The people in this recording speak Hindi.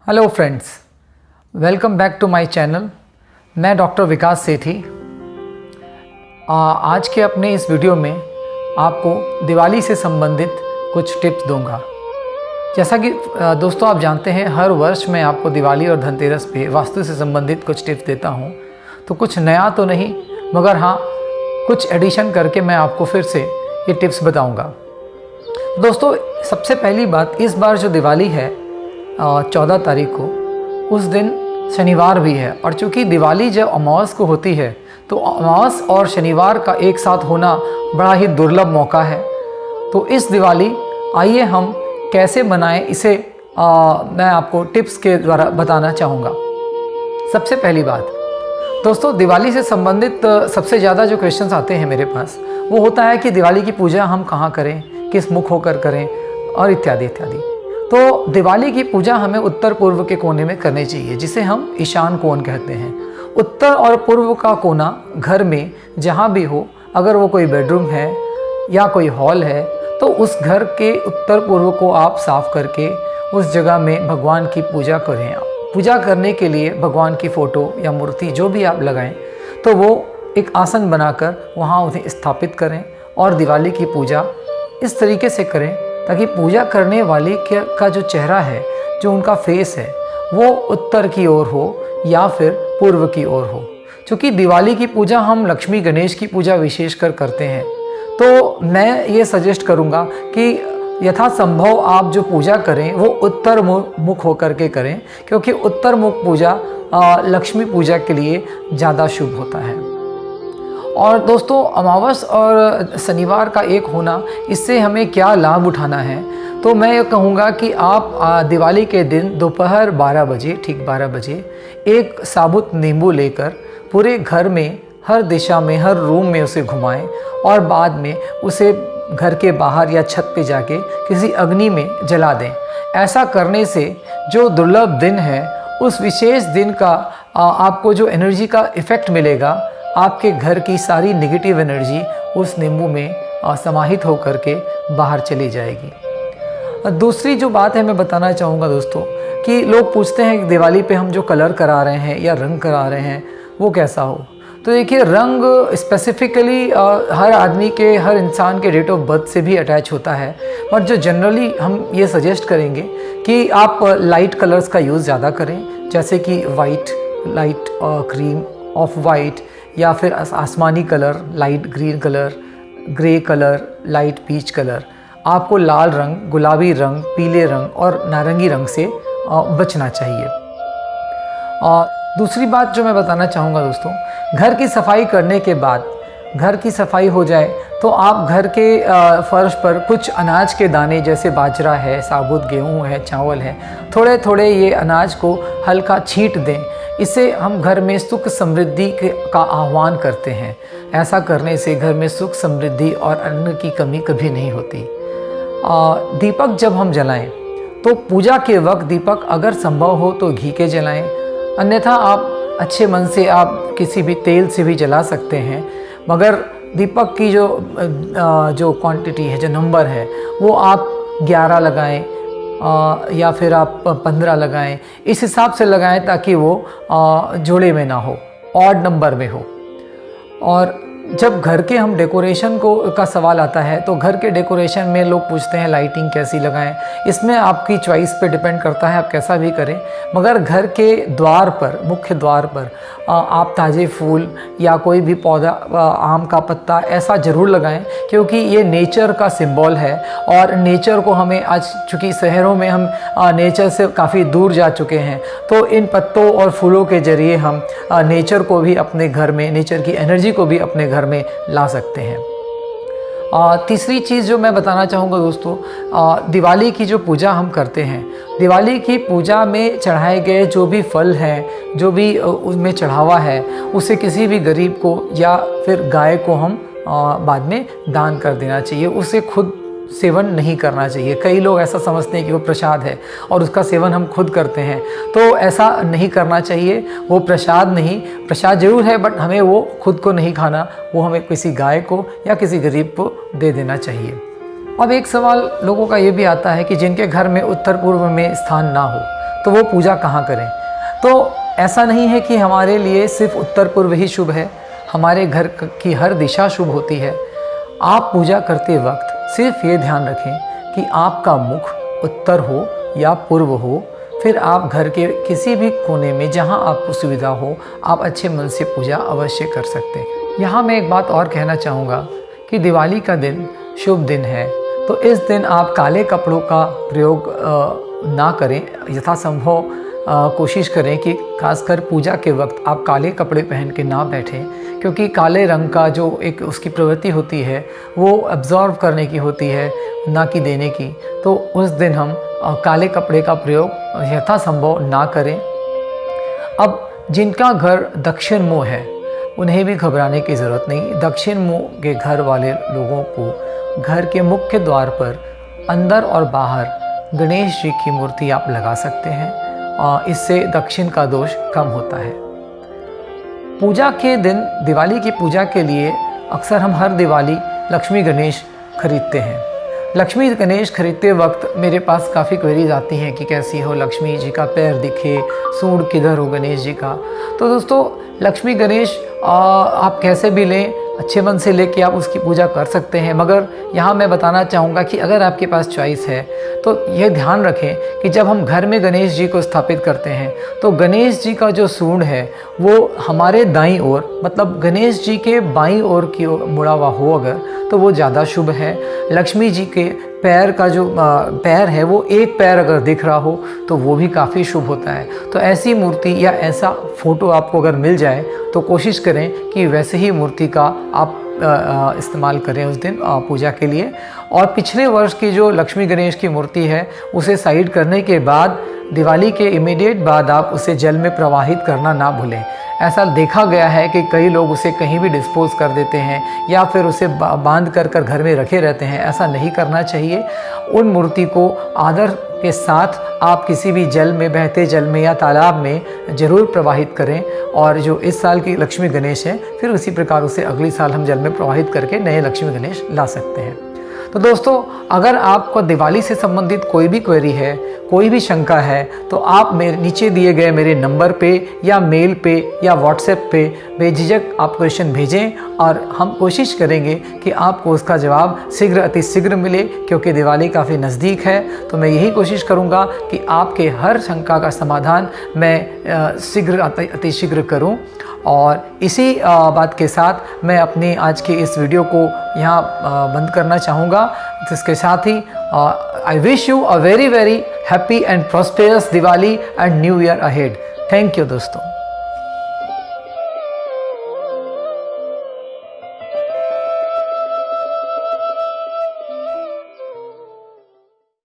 Hello friends, welcome back to my channel. मैं डॉक्टर विकास सेठी। आज के अपने इस वीडियो में आपको दिवाली से संबंधित कुछ टिप्स दूंगा। जैसा कि दोस्तों आप जानते हैं, हर वर्ष मैं आपको दिवाली और धनतेरस पे वास्तु से संबंधित कुछ टिप्स देता हूं। तो कुछ नया तो नहीं, मगर हाँ कुछ एडिशन करके मैं आपको फिर से ये टिप्स बताऊंगा। दोस्तों सबसे पहली बात, इस बार जो दिवाली है 14 तारीख को, उस दिन शनिवार भी है। और चूँकि दिवाली जब अमावस को होती है तो अमावस और शनिवार का एक साथ होना बड़ा ही दुर्लभ मौका है। तो इस दिवाली आइए हम कैसे मनाएं, इसे मैं आपको टिप्स के द्वारा बताना चाहूँगा। सबसे पहली बात दोस्तों, दिवाली से संबंधित सबसे ज़्यादा जो क्वेश्चंस आते हैं मेरे पास, वो होता है कि दिवाली की पूजा हम कहाँ करें, किस मुख होकर करें और इत्यादि इत्यादि। तो दिवाली की पूजा हमें उत्तर पूर्व के कोने में करनी चाहिए, जिसे हम ईशान कोण कहते हैं। उत्तर और पूर्व का कोना घर में जहाँ भी हो, अगर वो कोई बेडरूम है या कोई हॉल है, तो उस घर के उत्तर पूर्व को आप साफ करके उस जगह में भगवान की पूजा करें। पूजा करने के लिए भगवान की फ़ोटो या मूर्ति जो भी आप लगाएं, तो वो एक आसन बनाकर वहाँ उन्हें स्थापित करें और दिवाली की पूजा इस तरीके से करें ताकि पूजा करने वाले का जो चेहरा है, जो उनका फेस है, वो उत्तर की ओर हो या फिर पूर्व की ओर हो। क्योंकि दिवाली की पूजा हम लक्ष्मी गणेश की पूजा विशेषकर करते हैं, तो मैं ये सजेस्ट करूँगा कि यथासंभव आप जो पूजा करें वो उत्तर मुख होकर के करें, क्योंकि उत्तर मुख पूजा लक्ष्मी पूजा के लिए ज़्यादा शुभ होता है। और दोस्तों अमावस और शनिवार का एक होना, इससे हमें क्या लाभ उठाना है, तो मैं ये कहूँगा कि आप दिवाली के दिन दोपहर 12 बजे, ठीक 12 बजे, एक साबुत नींबू लेकर पूरे घर में हर दिशा में, हर रूम में उसे घुमाएं और बाद में उसे घर के बाहर या छत पे जाके किसी अग्नि में जला दें। ऐसा करने से जो दुर्लभ दिन है, उस विशेष दिन का आपको जो एनर्जी का इफ़ेक्ट मिलेगा, आपके घर की सारी नेगेटिव एनर्जी उस नींबू में समाहित होकर के बाहर चली जाएगी। दूसरी जो बात है मैं बताना चाहूँगा दोस्तों, कि लोग पूछते हैं कि दिवाली पे हम जो कलर करा रहे हैं या रंग करा रहे हैं वो कैसा हो। तो देखिए, रंग स्पेसिफिकली हर आदमी के, हर इंसान के डेट ऑफ बर्थ से भी अटैच होता है, बट जो जनरली हम ये सजेस्ट करेंगे कि आप लाइट कलर्स का यूज़ ज़्यादा करें, जैसे कि white, light cream, off white, या फिर आसमानी colour, light green colour, grey colour, light peach colour. आपको लाल रंग, गुलाबी रंग, पीले रंग और नारंगी रंग से बचना चाहिए। दूसरी बात जो मैं बताना चाहूँगा दोस्तों, घर की सफाई करने के बाद, घर की सफाई हो जाए तो आप घर के फर्श पर कुछ अनाज के दाने, जैसे बाजरा है, साबुत गेहूँ है, चावल है, थोड़े थोड़े ये अनाज को हल्का छींट दें। इससे हम घर में सुख समृद्धि का आह्वान करते हैं। ऐसा करने से घर में सुख समृद्धि और अन्न की कमी कभी नहीं होती। दीपक जब हम जलाएं तो पूजा के वक्त दीपक अगर संभव हो तो घी के जलाएं, अन्यथा आप अच्छे मन से आप किसी भी तेल से भी जला सकते हैं। मगर दीपक की जो क्वांटिटी है, जो नंबर है, वो आप 11 लगाएं या फिर आप 15 लगाएं, इस हिसाब से लगाएं ताकि वो जोड़े में ना हो, ऑड नंबर में हो। और जब घर के हम डेकोरेशन का सवाल आता है, तो घर के डेकोरेशन में लोग पूछते हैं लाइटिंग कैसी लगाएं। इसमें आपकी चॉइस पे डिपेंड करता है, आप कैसा भी करें, मगर घर के द्वार पर, मुख्य द्वार पर आप ताज़े फूल या कोई भी पौधा, आम का पत्ता, ऐसा ज़रूर लगाएं, क्योंकि ये नेचर का सिंबल है। और नेचर को हमें आज, चूँकि शहरों में हम नेचर से काफ़ी दूर जा चुके हैं, तो इन पत्तों और फूलों के ज़रिए हम नेचर को भी अपने घर में, नेचर की एनर्जी को भी अपने घर में ला सकते हैं। तीसरी चीज़ जो मैं बताना चाहूँगा दोस्तों, दिवाली की जो पूजा हम करते हैं, दिवाली की पूजा में चढ़ाए गए जो भी फल हैं, जो भी उसमें चढ़ावा है, उसे किसी भी गरीब को या फिर गाय को हम बाद में दान कर देना चाहिए। उसे खुद सेवन नहीं करना चाहिए। कई लोग ऐसा समझते हैं कि वो प्रसाद है और उसका सेवन हम खुद करते हैं, तो ऐसा नहीं करना चाहिए। वो प्रसाद नहीं, प्रसाद जरूर है, बट हमें वो खुद को नहीं खाना, वो हमें किसी गाय को या किसी गरीब को दे देना चाहिए। अब एक सवाल लोगों का ये भी आता है कि जिनके घर में उत्तर पूर्व में स्थान ना हो, तो वो पूजा कहाँ करें। तो ऐसा नहीं है कि हमारे लिए सिर्फ उत्तर पूर्व ही शुभ है, हमारे घर की हर दिशा शुभ होती है। आप पूजा करते वक्त सिर्फ ये ध्यान रखें कि आपका मुख उत्तर हो या पूर्व हो। फिर आप घर के किसी भी कोने में जहां आपको सुविधा हो, आप अच्छे मन से पूजा अवश्य कर सकते हैं। यहाँ मैं एक बात और कहना चाहूँगा कि दिवाली का दिन शुभ दिन है, तो इस दिन आप काले कपड़ों का प्रयोग ना करें। यथासंभव कोशिश करें कि खासकर पूजा के वक्त आप काले कपड़े पहन के ना बैठें, क्योंकि काले रंग का जो एक उसकी प्रवृत्ति होती है वो अब्जॉर्व करने की होती है, ना कि देने की। तो उस दिन हम काले कपड़े का प्रयोग यथासंभव ना करें। अब जिनका घर दक्षिण मुँह है उन्हें भी घबराने की ज़रूरत नहीं। दक्षिण मुँह के घर वाले लोगों को घर के मुख्य द्वार पर अंदर और बाहर गणेश जी की मूर्ति आप लगा सकते हैं, और इससे दक्षिण का दोष कम होता है। पूजा के दिन, दिवाली की पूजा के लिए अक्सर हम हर दिवाली लक्ष्मी गणेश खरीदते हैं। लक्ष्मी गणेश खरीदते वक्त मेरे पास काफ़ी क्वेरीज आती हैं कि कैसी हो लक्ष्मी जी का पैर दिखे, सूंड किधर हो गणेश जी का। तो दोस्तों, लक्ष्मी गणेश आप कैसे भी लें, अच्छे मन से लेके आप उसकी पूजा कर सकते हैं। मगर यहाँ मैं बताना चाहूँगा कि अगर आपके पास चॉइस है तो ये ध्यान रखें कि जब हम घर में गणेश जी को स्थापित करते हैं तो गणेश जी का जो सूंड है वो हमारे दाईं ओर, मतलब गणेश जी के बाईं ओर की ओर मुड़ा हुआ हो अगर, तो वो ज़्यादा शुभ है। लक्ष्मी जी के पैर का जो पैर है वो एक पैर अगर दिख रहा हो तो वो भी काफ़ी शुभ होता है। तो ऐसी मूर्ति या ऐसा फ़ोटो आपको अगर मिल जाए तो कोशिश करें कि वैसे ही मूर्ति का आप इस्तेमाल करें उस दिन पूजा के लिए। और पिछले वर्ष की जो लक्ष्मी गणेश की मूर्ति है उसे साइड करने के बाद दिवाली के इमीडिएट बाद आप उसे जल में प्रवाहित करना ना भूलें। ऐसा देखा गया है कि कई लोग उसे कहीं भी डिस्पोज कर देते हैं या फिर उसे बांध कर घर में रखे रहते हैं। ऐसा नहीं करना चाहिए। उन मूर्ति को आदर के साथ आप किसी भी जल में, बहते जल में या तालाब में ज़रूर प्रवाहित करें। और जो इस साल की लक्ष्मी गणेश है फिर उसी प्रकार उसे अगले साल हम जल में प्रवाहित करके नए लक्ष्मी गणेश ला सकते हैं। तो दोस्तों, अगर आपको दिवाली से संबंधित कोई भी क्वेरी है, कोई भी शंका है, तो आप मेरे नीचे दिए गए मेरे नंबर पे या मेल पे या व्हाट्सएप पे बेझिझक आप क्वेश्चन भेजें और हम कोशिश करेंगे कि आपको उसका जवाब शीघ्र अतिशीघ्र मिले। क्योंकि दिवाली काफ़ी नज़दीक है तो मैं यही कोशिश करूँगा कि आपके हर शंका का समाधान मैं शीघ्र अतिशीघ्र करूँ। और इसी बात के साथ मैं अपनी आज की इस वीडियो को यहाँ बंद करना चाहूँगा। इसके साथ ही I wish you a very happy and prosperous Diwali and new year ahead. Thank you दोस्तों।